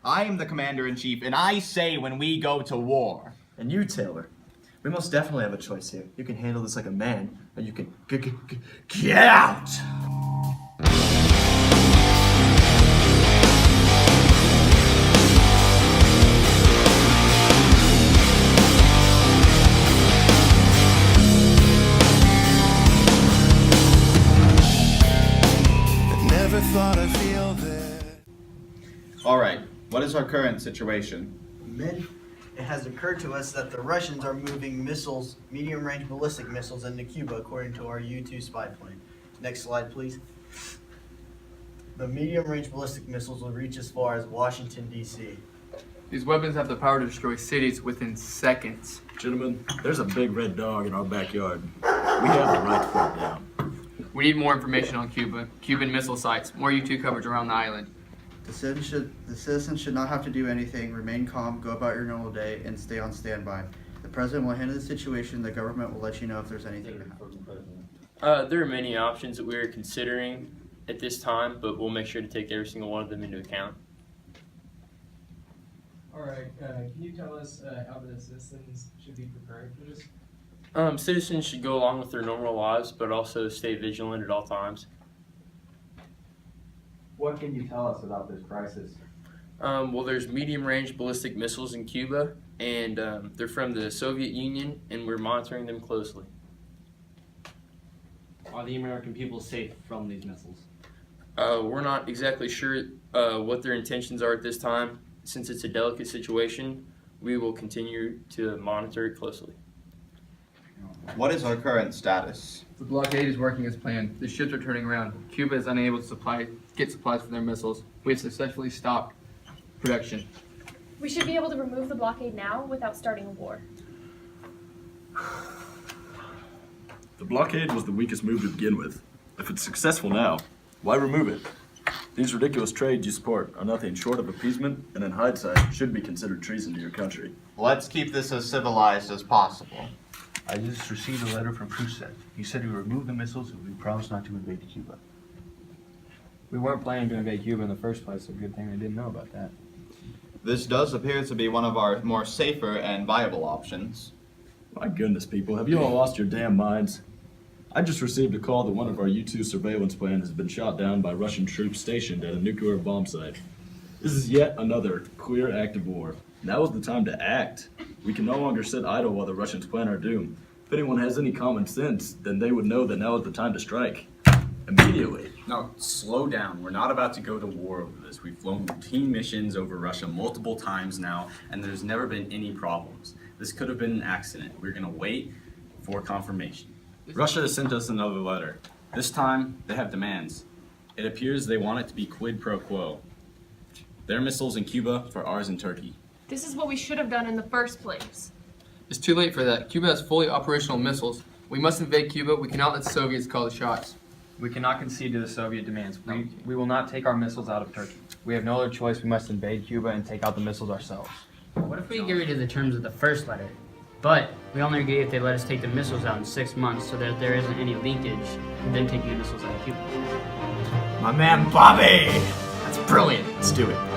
I am the commander-in-chief, and I say when we go to war. And you, Taylor, we most definitely have a choice here. You can handle this like a man, or you can get out! Alright, what is our current situation? Men, it has occurred to us that the Russians are moving missiles, medium-range ballistic missiles, into Cuba according to our U-2 spy plane. Next slide, please. The medium-range ballistic missiles will reach as far as Washington, D.C. These weapons have the power to destroy cities within seconds. Gentlemen, there's a big red dog in our backyard. We have the right to put it down. We need more information on Cuba, Cuban missile sites, more U-2 coverage around the island. The citizens should not have to do anything, remain calm, go about your normal day, and stay on standby. The president will handle the situation. The government will let you know if there's anything to happen. There are many options that we're considering at this time, but we'll make sure to take every single one of them into account. All right, can you tell us how the citizens should be preparing for this? Citizens should go along with their normal lives, but also stay vigilant at all times. What can you tell us about this crisis? Well, there's medium-range ballistic missiles in Cuba, and they're from the Soviet Union, and we're monitoring them closely. Are the American people safe from these missiles? We're not exactly sure what their intentions are at this time. Since it's a delicate situation, we will continue to monitor it closely. What is our current status? The blockade is working as planned. The ships are turning around. Cuba is unable to get supplies for their missiles. We have successfully stopped production. We should be able to remove the blockade now without starting a war. The blockade was the weakest move to begin with. If it's successful now, why remove it? These ridiculous trades you support are nothing short of appeasement, and in hindsight, should be considered treason to your country. Let's keep this as civilized as possible. I just received a letter from Khrushchev. He said he would remove the missiles and we promised not to invade Cuba. We weren't planning to invade Cuba in the first place, so good thing I didn't know about that. This does appear to be one of our more safer and viable options. My goodness, people, have you all lost your damn minds? I just received a call that one of our U-2 surveillance planes has been shot down by Russian troops stationed at a nuclear bomb site. This is yet another clear act of war. Now is the time to act. We can no longer sit idle while the Russians plan our doom. If anyone has any common sense, then they would know that now is the time to strike. Immediately. Now, slow down. We're not about to go to war over this. We've flown routine missions over Russia multiple times now, and there's never been any problems. This could have been an accident. We're going to wait for confirmation. Russia has sent us another letter. This time, they have demands. It appears they want it to be quid pro quo. Their missiles in Cuba for ours in Turkey. This is what we should have done in the first place. It's too late for that. Cuba has fully operational missiles. We must invade Cuba. We cannot let the Soviets call the shots. We cannot concede to the Soviet demands. We will not take our missiles out of Turkey. We have no other choice. We must invade Cuba and take out the missiles ourselves. What if we agree to the terms of the first letter, but we only agree if they let us take the missiles out in 6 months so that there isn't any leakage, and then take the missiles out of Cuba? My man Bobby! That's brilliant. Let's do it.